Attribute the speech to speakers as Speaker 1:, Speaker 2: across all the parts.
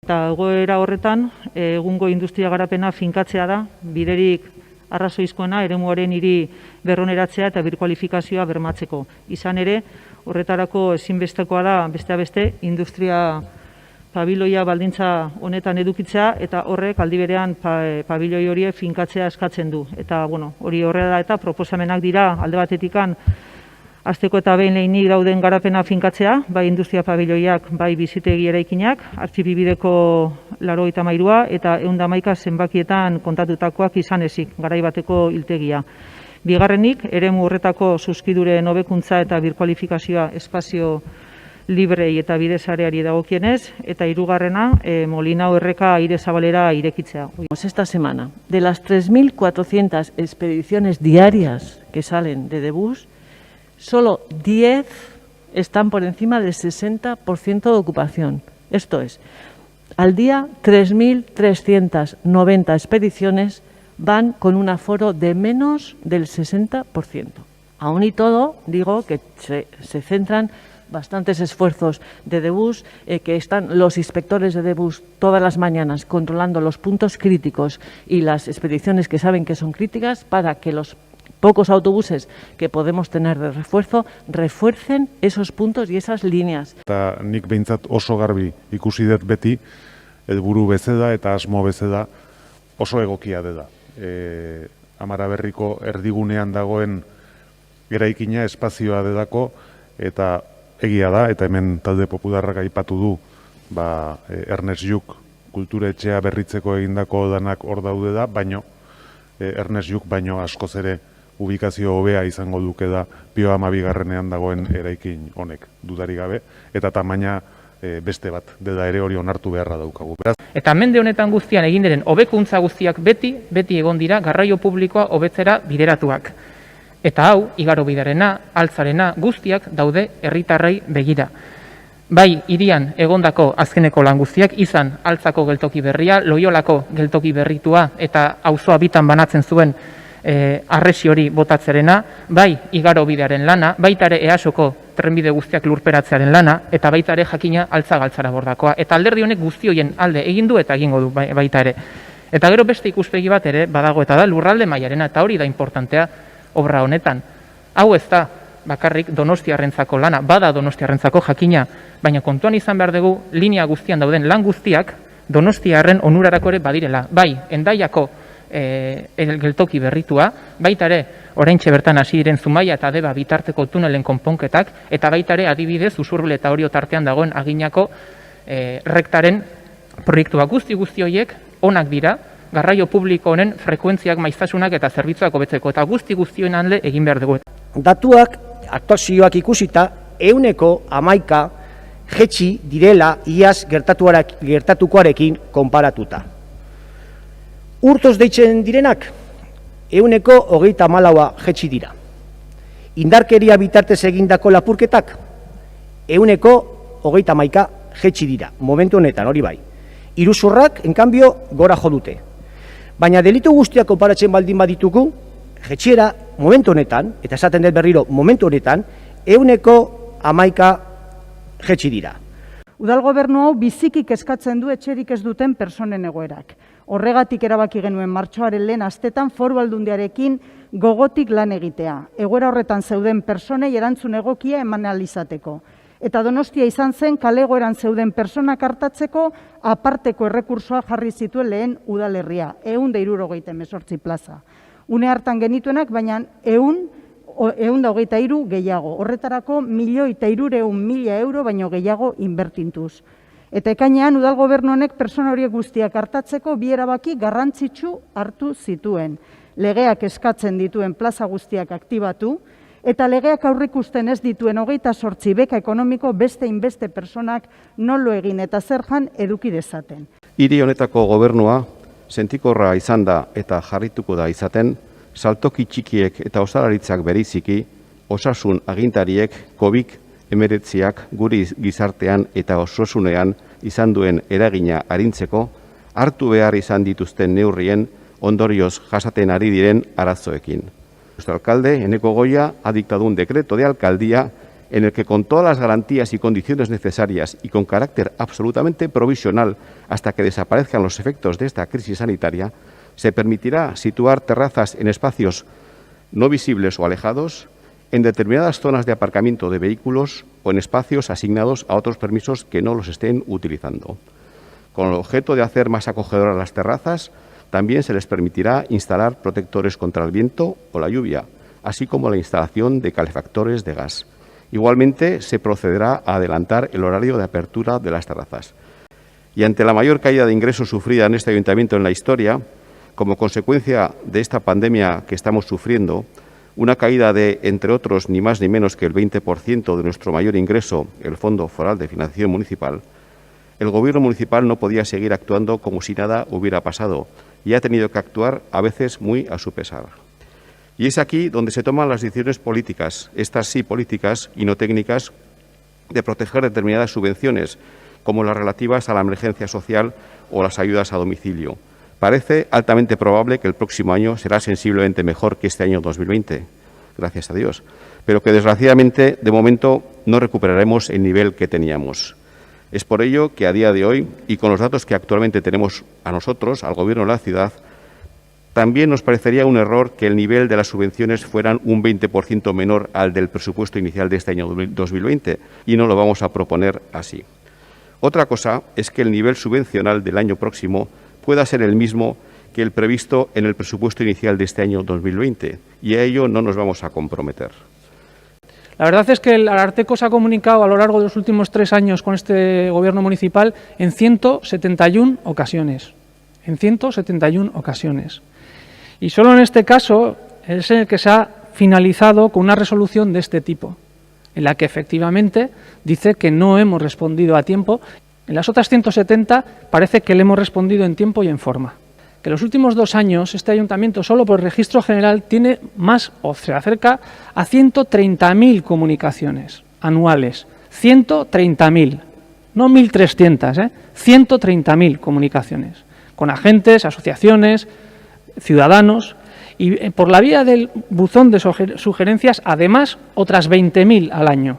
Speaker 1: Eta egoera horretan, egungo industria garapena finkatzea da, biderik arrazoizkoena, eremuaren hiri berroneratzea eta birkualifikazioa bermatzeko. Izan ere, horretarako ezinbestekoa da, besteak beste, industria pabiloia baldintza honetan edukitzea, eta horrek aldi berean pabiloi horiek finkatzea eskatzen du. Eta, hori horrela eta proposamenak dira alde batetikan hasteko eta behin lehenik dauden garapena finkatzea, bai industria pabiloiak, bai bizitegi eraikinak, artxipibideko 93 eta 111 zenbakietan kontatutakoak izan ezik, garai bateko hiltegia. Bigarrenik, eremu horretako zuzkiduren hobekuntza eta birkualifikazioa espazio librei eta bidesareari dagokienez, eta hirugarrena, Molinao erreka aire zabalera irekitzea.
Speaker 2: Esta semana, de las 3.400 expediciones diarias que salen de Debus, solo 10 están por encima del 60% de ocupación. Esto es, al día 3.390 expediciones van con un aforo de menos del 60%. Aún y todo, digo que se centran bastantes esfuerzos de Debus, que están los inspectores de Debus todas las mañanas controlando los puntos críticos y las expediciones que saben que son críticas para que los pocos autobuses que podemos tener de refuerzo refuercen esos puntos y esas líneas.
Speaker 3: Eta nik behintzat oso garbi ikusi dut beti, helburu bezeda eta asmo bezeda oso egokia dela. Amaraberriko erdigunean dagoen eraikina espazioa delako, eta egia da, eta hemen talde popularrak aipatu du, Ernest Lluch kulturetxea berritzeko egindako danak hor daude da, baino Ernest Lluch baino askoz ere ubikazio hobea izango duke da Pio 12 dagoen eraikin honek, dudari gabe, eta tamaina beste bat dela ere hori onartu beharra daukagu.
Speaker 4: Eta mende honetan guztian egin diren hobekuntza guztiak beti egon dira garraio publikoa hobetzera bideratuak. Eta hau, igarobidearena, altzarena guztiak daude herritarrei begira. Bai, hirian egondako azkeneko lan guztiak izan altzako geltoki berria, Loiolako geltoki berritua eta auzoa bitan banatzen zuen arresi hori botatzerena, bai igarobidearen lana, baita ere EASoko trenbide guztiak lurperatzearen lana, eta baita ere jakina altza-galtzara bordakoa. Eta alderdi honek guzti horien alde egin du eta egingo du baita ere. Eta gero beste ikuspegi bat ere badago eta da lurralde mailarena, eta hori da importantea obra honetan. Hau ez da bakarrik Donostiarrentzako lana, bada Donostiarrentzako jakina, baina kontuan izan behar dugu linea guztian dauden lan guztiak Donostiarren onurarako ere badirela. Bai, Hendaiako geltoki berritua, baita ere oraintxe bertan hasi diren Zumaia eta Deba bitarteko tunelen konponketak, eta baita ere adibidez Usurbil eta Orio tartean dagoen Aginako rektaren proiektua guzti horiek onak dira, garraio publiko honen frekuentziak, maiztasunak eta zerbitzuak hobetzeko, eta guztioen alde egin behar dugu.
Speaker 5: Datuak, aktuazioak ikusita, 11% jetxi direla iaz gertatukoarekin konparatuta. Urtoz deitzen direnak, 34% jetxi dira. Indarkeria bitartez egindako lapurketak, 11% jetxi dira, momentu honetan, hori bai. Iruzurrak, enkambio, gora jo dute. Baina delitu guztiak konparatzen baldin baditugu, jetxiera momentu honetan, eta esaten dut berriro momentu honetan, 11% jetxi dira.
Speaker 6: Udal gobernu hau biziki kezkatzen du etxerik ez duten pertsonen egoerak. Horregatik erabaki genuen martxoaren lehen astetan Foru Aldundiarekin gogotik lan egitea. Egoera horretan zeuden pertsonei erantzun egokia eman ahal izateko. Eta Donostia izan zen kale egoeran zeuden pertsonak hartatzeko aparteko errekursoa jarri zituen lehen udalerria, 178 plaza. Une hartan genituenak, baina 123 gehiago. Horretarako 1.300.000 euro baino gehiago inbertintuz. Eta ekainean udal gobernu honek pertsona horiek guztiak hartatzeko bi erabaki garrantzitsu hartu zituen. Legeak eskatzen dituen plaza guztiak aktibatu, eta legeak aurrikusten ez dituen 28 beka ekonomiko beste inbeste pertsonak nolo egin eta zerjan eduki dezaten.
Speaker 7: Hiri honetako gobernua sentikorra izan da eta jarrituko da izaten, saltoki txikiek eta ostalaritzak bereiziki, osasun agintariek COVID-19ak guri gizartean eta osasunean izan duen eragina arintzeko, hartu behar izan dituzten neurrien ondorioz jasaten ari diren arazoekin. Nuestro alcalde, Eneko Goya, ha dictado un decreto de alcaldía en el que con todas las garantías y condiciones necesarias y con carácter absolutamente provisional hasta que desaparezcan los efectos de esta crisis sanitaria, se permitirá situar terrazas en espacios no visibles o alejados, en determinadas zonas de aparcamiento de vehículos o en espacios asignados a otros permisos que no los estén utilizando. Con el objeto de hacer más acogedoras las terrazas, también se les permitirá instalar protectores contra el viento o la lluvia, así como la instalación de calefactores de gas. Igualmente, se procederá a adelantar el horario de apertura de las terrazas. Y ante la mayor caída de ingresos sufrida en este ayuntamiento en la historia, como consecuencia de esta pandemia que estamos sufriendo, una caída de, entre otros, ni más ni menos que el 20% de nuestro mayor ingreso, el Fondo Foral de Financiación Municipal, el Gobierno municipal no podía seguir actuando como si nada hubiera pasado y ha tenido que actuar a veces muy a su pesar. Y es aquí donde se toman las decisiones políticas, estas sí políticas y no técnicas, de proteger determinadas subvenciones, como las relativas a la emergencia social o las ayudas a domicilio. Parece altamente probable que el próximo año será sensiblemente mejor que este año 2020, gracias a Dios, pero que desgraciadamente de momento no recuperaremos el nivel que teníamos. Es por ello que a día de hoy, y con los datos que actualmente tenemos a nosotros, al Gobierno de la ciudad, también nos parecería un error que el nivel de las subvenciones fueran un 20% menor al del presupuesto inicial de este año 2020, y no lo vamos a proponer así. Otra cosa es que el nivel subvencional del año próximo pueda ser el mismo que el previsto en el presupuesto inicial de este año 2020, y a ello no nos vamos a comprometer.
Speaker 8: La verdad es que el Ararteko se ha comunicado a lo largo de los últimos 3 años con este Gobierno municipal en 171 ocasiones. En 171 ocasiones. Y solo en este caso es el que se ha finalizado con una resolución de este tipo, en la que efectivamente dice que no hemos respondido a tiempo. En las otras 170 parece que le hemos respondido en tiempo y en forma. Que los últimos 2 años este ayuntamiento solo por el registro general tiene más o se acerca a 130.000 comunicaciones anuales. 130.000, no 1.300, 130.000 comunicaciones con agentes, asociaciones, ciudadanos y por la vía del buzón de sugerencias además otras 20.000 al año.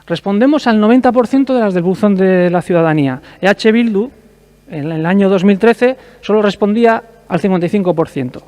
Speaker 8: Respondemos al 90% de las del buzón de la ciudadanía. EH Bildu, en el año 2013, solo respondía al 55%.